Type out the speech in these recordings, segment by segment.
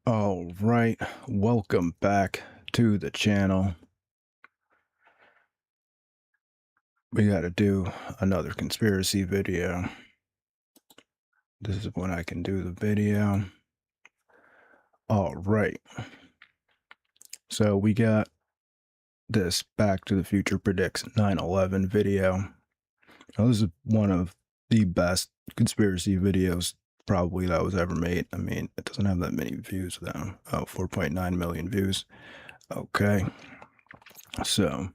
All right, welcome back to the channel. We got to do another conspiracy video. This is when I can do the video. All right, so we got this Back to the Future Predicts 9/11 video. Now, this is one of the best conspiracy videos probably that was ever made. I mean, it doesn't have that many views though. Oh, 4.9 million views. Okay, so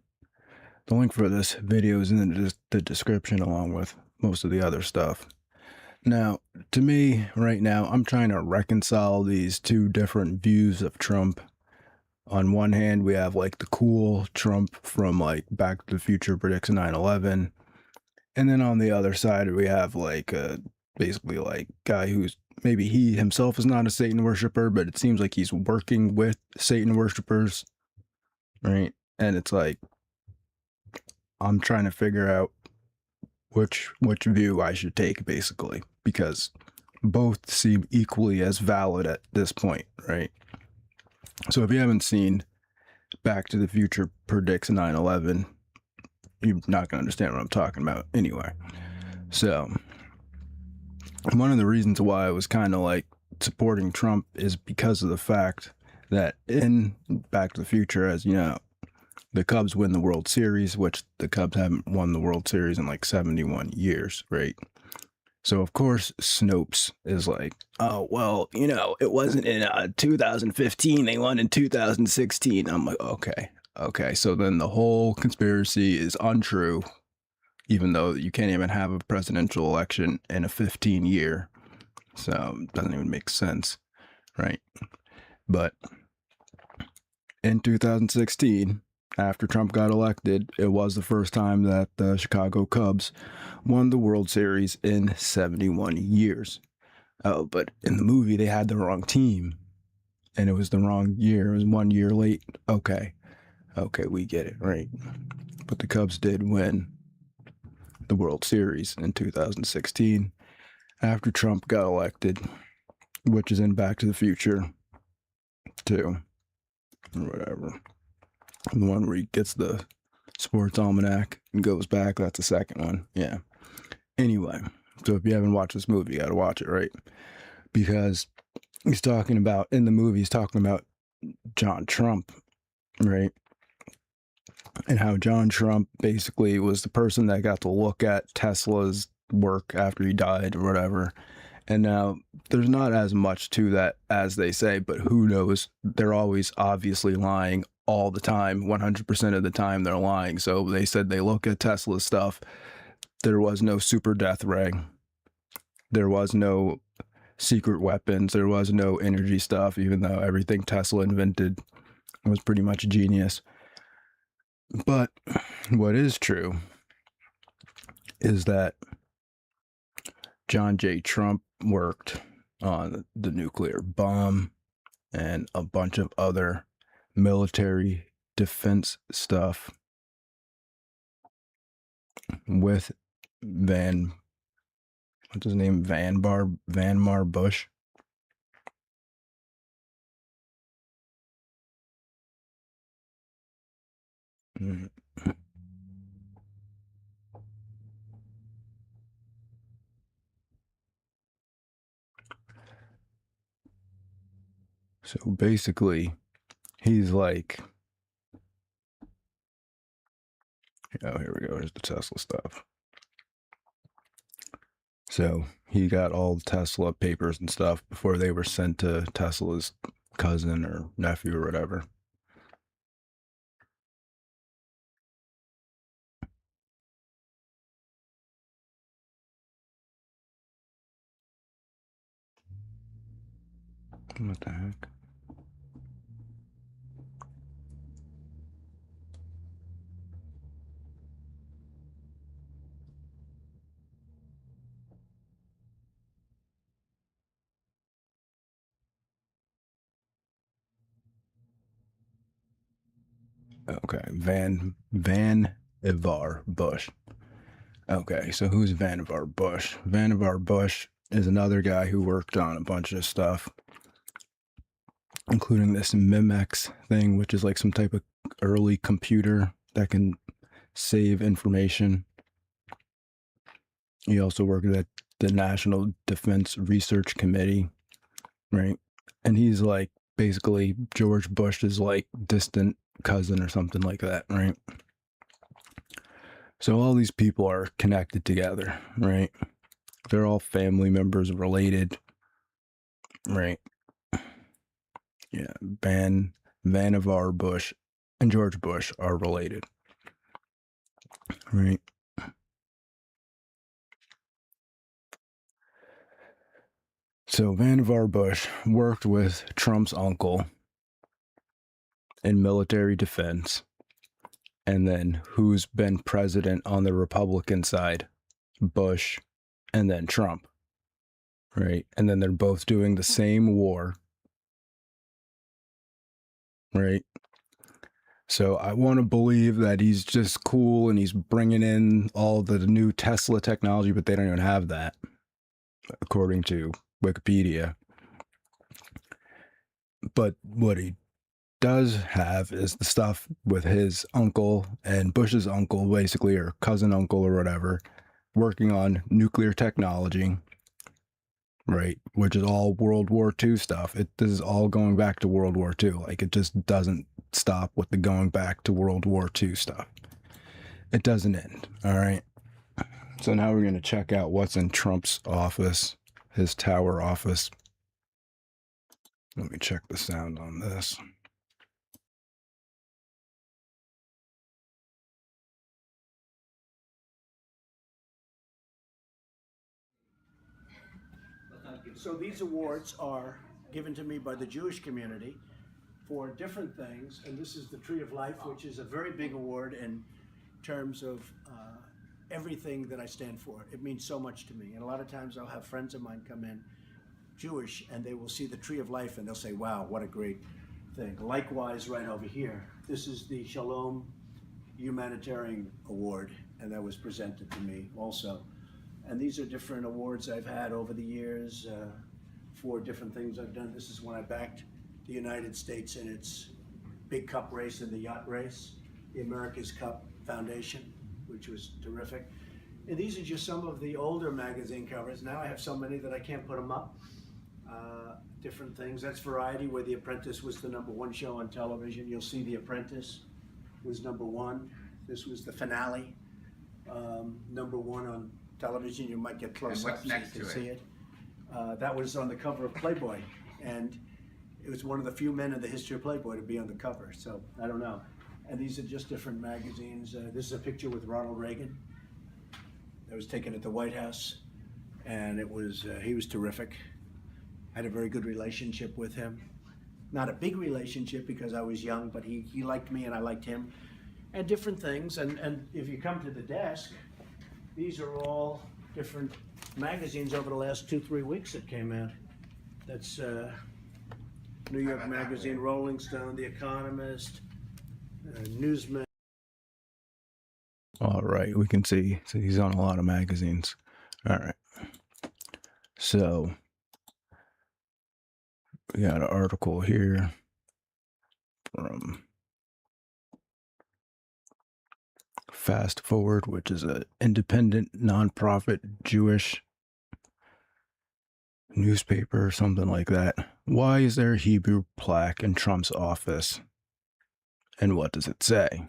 the link for this video is in the description along with most of the other stuff. Now, to me, right now, I'm trying to reconcile these two different views of Trump. On one hand, we have like the cool Trump from like Back to the Future predicts 9/11. And then on the other side, we have like a basically like guy who's maybe he himself is not a Satan worshiper, but it seems like he's working with Satan worshipers, right? And it's like I'm trying to figure out which view I should take, basically, because both seem equally as valid at this point, right? So if you haven't seen Back to the Future predicts 9/11, you're not going to understand what I'm talking about anyway. So one of the reasons why I was kind of like supporting Trump is because of the fact that in Back to the Future, as you know, the Cubs win the World Series, which the Cubs haven't won the World Series in like 71 years, right? So, of course, Snopes is like, oh, well, you know, it wasn't in 2015. They won in 2016. I'm like, okay. So then the whole conspiracy is untrue, even though you can't even have a presidential election in a 15-year. So it doesn't even make sense, right? But in 2016, after Trump got elected, it was the first time that the Chicago Cubs won the World Series in 71 years. Oh, but in the movie, they had the wrong team, and it was the wrong year. It was 1 year late. Okay, we get it, right? But the Cubs did win the World Series in 2016 after Trump got elected, which is in Back to the Future 2, or whatever. The one where he gets the sports almanac and goes back, that's the second one. Yeah. Anyway, so if you haven't watched this movie, you got to watch it, right? Because he's talking about, in the movie, he's talking about John Trump, right? And how John Trump basically was the person that got to look at Tesla's work after he died or whatever. And now there's not as much to that as they say, but who knows? They're always obviously lying all the time. 100% of the time they're lying. So they said they look at Tesla's stuff. There was no super death ray. There was no secret weapons. There was no energy stuff, even though everything Tesla invented was pretty much genius. But what is true is that John J. Trump worked on the nuclear bomb and a bunch of other military defense stuff with what's his name? Vannevar Bush. So basically, he's like, oh, here we go. Here's the Tesla stuff. So he got all the Tesla papers and stuff before they were sent to Tesla's cousin or nephew or whatever. What the heck? Okay, Vannevar Bush. Okay, so who's Vannevar Bush? Vannevar Bush is another guy who worked on a bunch of stuff. including this Mimex thing, which is like some type of early computer that can save information. He also worked at the National Defense Research Committee, right? And he's like basically George Bush's like distant cousin or something like that, right? So all these people are connected together, right? They're all family members related, right? Yeah, Vannevar Bush and George Bush are related, right? So Vannevar Bush worked with Trump's uncle in military defense, and then who's been president on the Republican side? Bush, and then Trump, right? And then they're both doing the same war, right? So I want to believe that he's just cool and he's bringing in all the new Tesla technology, but they don't even have that, according to Wikipedia. But what he does have is the stuff with his uncle and Bush's uncle, basically, or cousin uncle or whatever, working on nuclear technology, right? Which is all World War II stuff. This is all going back to World War II. Like, it just doesn't stop with the going back to World War II stuff. It doesn't end, all right? So now we're going to check out what's in Trump's office, his tower office. Let me check the sound on this. So these awards are given to me by the Jewish community for different things, and this is the Tree of Life, which is a very big award in terms of everything that I stand for. It means so much to me, and a lot of times I'll have friends of mine come in, Jewish, and they will see the Tree of Life and they'll say, wow, what a great thing. Likewise, right over here, this is the Shalom Humanitarian Award, and that was presented to me also. And these are different awards I've had over the years for different things I've done. This is when I backed the United States in its big cup race in the yacht race, the America's Cup Foundation, which was terrific. And these are just some of the older magazine covers. Now I have so many that I can't put them up. Different things. That's Variety, where The Apprentice was the #1 show on television. You'll see The Apprentice was #1. This was the finale, #1 on television. You might get close up so you can see it. That was on the cover of Playboy, and it was one of the few men in the history of Playboy to be on the cover, so I don't know. And these are just different magazines. This is a picture with Ronald Reagan that was taken at the White House, and it was he was terrific. I had a very good relationship with him. Not a big relationship because I was young, but he liked me and I liked him. And different things, and if you come to the desk, these are all different magazines over the last 2-3 weeks that came out. That's New York Magazine, Rolling Stone, The Economist, Newsman. All right, we can see. So he's on a lot of magazines. All right. So we got an article here from Fast Forward, which is an independent, nonprofit Jewish newspaper or something like that. Why is there a Hebrew plaque in Trump's office? And what does it say?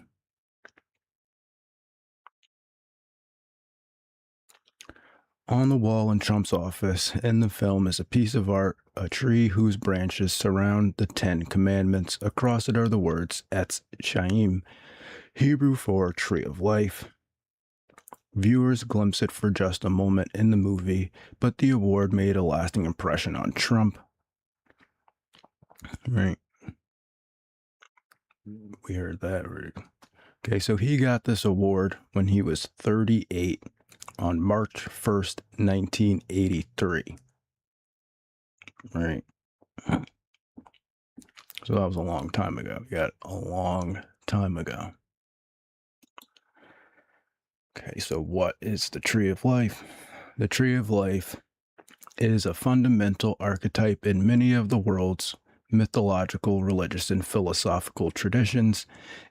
On the wall in Trump's office in the film is a piece of art, a tree whose branches surround the 10 Commandments. Across it are the words Etz Chaim, Hebrew for Tree of Life. Viewers glimpse it for just a moment in the movie, but the award made a lasting impression on Trump. Right. We heard that. Right. Okay, so he got this award when he was 38 on March 1st, 1983. Right. So that was a long time ago. We got a long time ago. Okay, so what is the Tree of Life? The Tree of Life is a fundamental archetype in many of the world's mythological, religious, and philosophical traditions.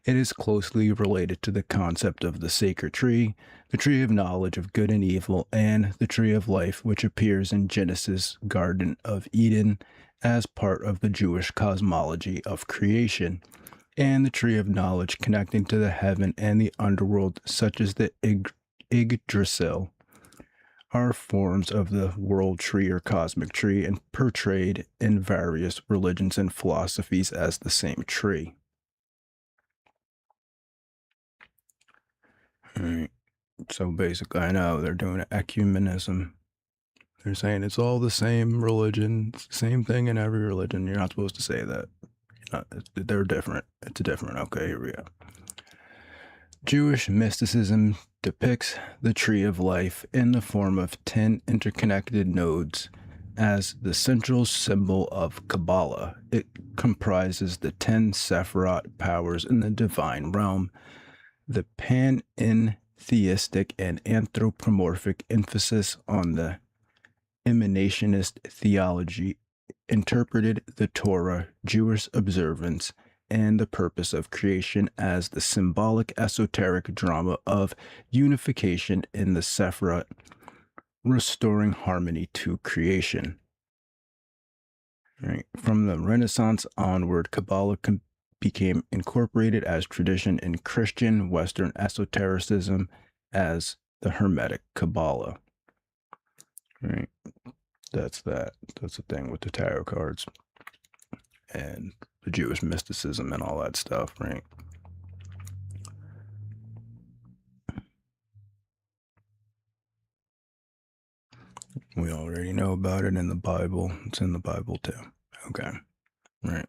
It is closely related to the concept of the sacred tree, the tree of knowledge of good and evil, and the tree of life, which appears in Genesis' Garden of Eden as part of the Jewish cosmology of creation, and the tree of knowledge connecting to the heaven and the underworld, such as the Yggdrasil, are forms of the world tree or cosmic tree and portrayed in various religions and philosophies as the same tree. All right. So basically, I know they're doing ecumenism. They're saying it's all the same religion, it's the same thing in every religion. You're not supposed to say that. They're different. It's different. Okay, here we go. Jewish mysticism depicts the tree of life in the form of 10 interconnected nodes as the central symbol of Kabbalah. It comprises the 10 Sephirot powers in the divine realm. The panentheistic and anthropomorphic emphasis on the emanationist theology interpreted the Torah, Jewish observance, and the purpose of creation as the symbolic esoteric drama of unification in the Sephirot, restoring harmony to creation. Right. From the Renaissance onward, Kabbalah became incorporated as tradition in Christian Western esotericism as the Hermetic Kabbalah. Right. That's that. That's the thing with the tarot cards and the Jewish mysticism and all that stuff, right? We already know about it in the Bible. It's in the Bible too. Okay. Right.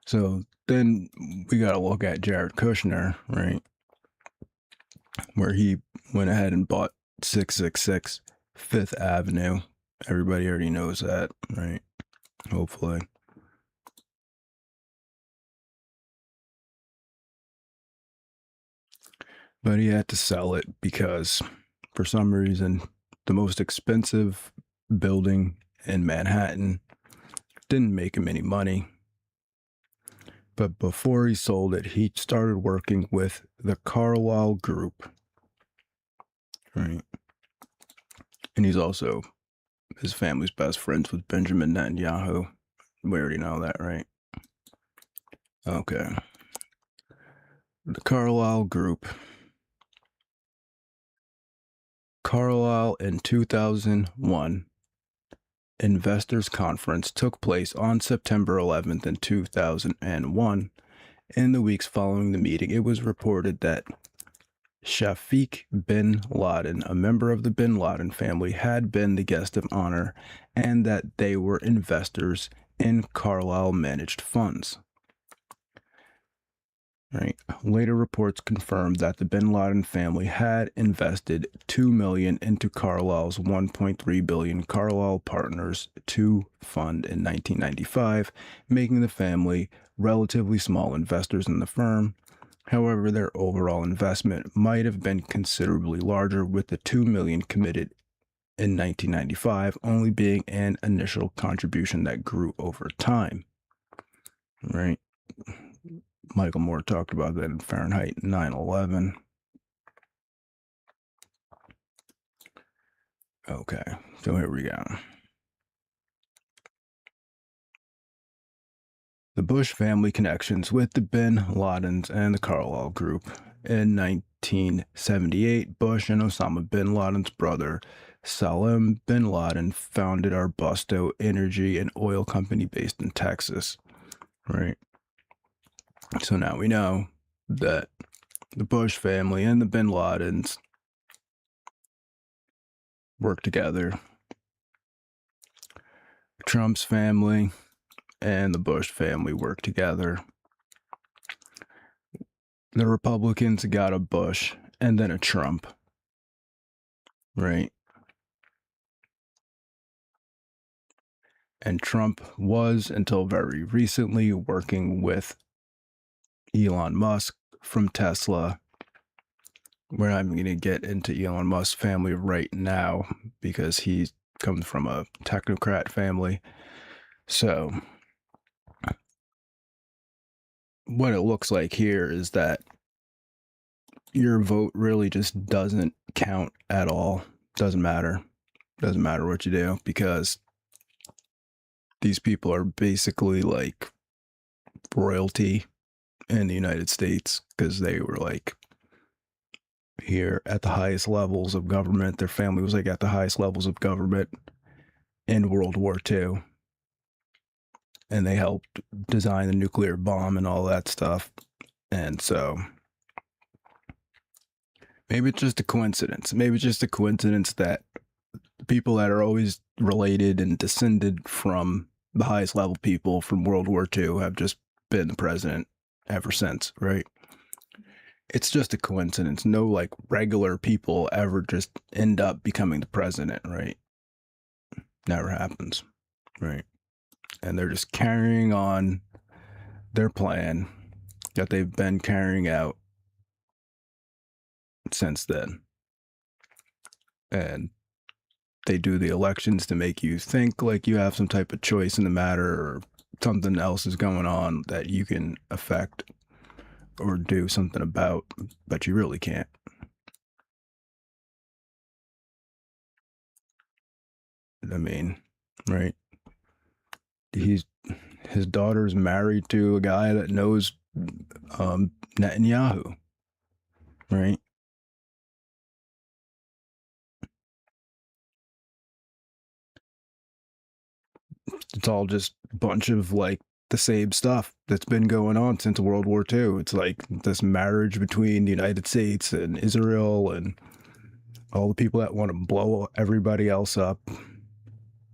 So then we got to look at Jared Kushner, right? Where he went ahead and bought 666 Fifth Avenue. Everybody already knows that, right? Hopefully. But he had to sell it because for some reason, the most expensive building in Manhattan didn't make him any money. But before he sold it, he started working with the Carlyle Group, right? And he's also, his family's best friends with Benjamin Netanyahu. We already know that, right? Okay. The Carlyle Group. Carlyle in 2001 Investors Conference took place on September 11th in 2001. In the weeks following the meeting, it was reported that Shafiq bin Laden, a member of the bin Laden family, had been the guest of honor and that they were investors in Carlyle managed funds. Right. Later reports confirmed that the bin Laden family had invested $2 million into Carlyle's $1.3 billion Carlyle Partners II fund in 1995, making the family relatively small investors in the firm. However, their overall investment might have been considerably larger, with the $2 million committed in 1995 only being an initial contribution that grew over time. Right. Michael Moore talked about that in Fahrenheit 9/11. Okay, so here we go. The Bush family connections with the bin Ladens and the Carlyle Group. In 1978, Bush and Osama bin Laden's brother, Salim bin Laden, founded Arbusto Energy, an oil company based in Texas. Right. So now we know that the Bush family and the bin Ladens work together. Trump's family and the Bush family work together. The Republicans got a Bush and then a Trump, right? And Trump was, until very recently, working with Elon Musk from Tesla. We're not even going to get into Elon Musk's family right now because he comes from a technocrat family. So what it looks like here is that your vote really just doesn't count at all. Doesn't matter. Doesn't matter what you do because these people are basically like royalty in the United States because they were like here at the highest levels of government. Their family was like at the highest levels of government in World War II. And they helped design the nuclear bomb and all that stuff. And so maybe it's just a coincidence. Maybe it's just a coincidence that people that are always related and descended from the highest level people from World War II have just been the president ever since, right? It's just a coincidence. No like regular people ever just end up becoming the president, right? Never happens, right? And they're just carrying on their plan that they've been carrying out since then. And they do the elections to make you think like you have some type of choice in the matter or something else is going on that you can affect or do something about, but you really can't. I mean, right? He's his daughter's married to a guy that knows Netanyahu, right? It's all just a bunch of like the same stuff that's been going on since World War II. It's like this marriage between the United States and Israel and all the people that want to blow everybody else up,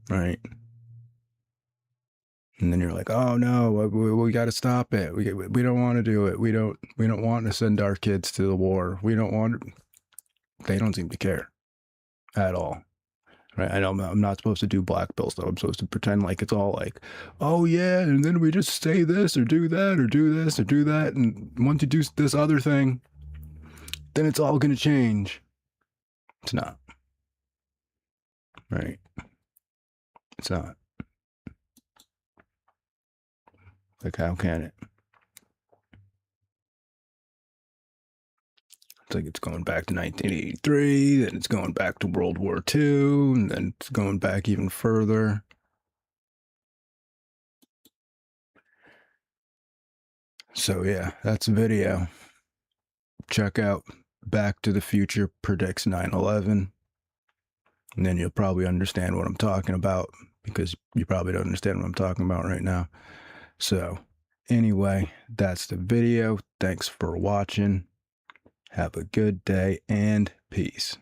right? And then you're like, oh no, we got to stop it. We don't want to do it. We don't want to send our kids to the war. We don't want. They don't seem to care at all. Right? I know I'm not supposed to do black bills though. I'm supposed to pretend like it's all like, oh yeah, and then we just say this or do that or do this or do that, and once you do this other thing, then it's all gonna change. It's not, right? It's not. Like, how can it? It's like it's going back to 1983, then it's going back to World War II, and then it's going back even further. So yeah, that's a video. Check out Back to the Future Predicts 9/11, and then you'll probably understand what I'm talking about because you probably don't understand what I'm talking about right now. So anyway, that's the video. Thanks for watching. Have a good day and peace.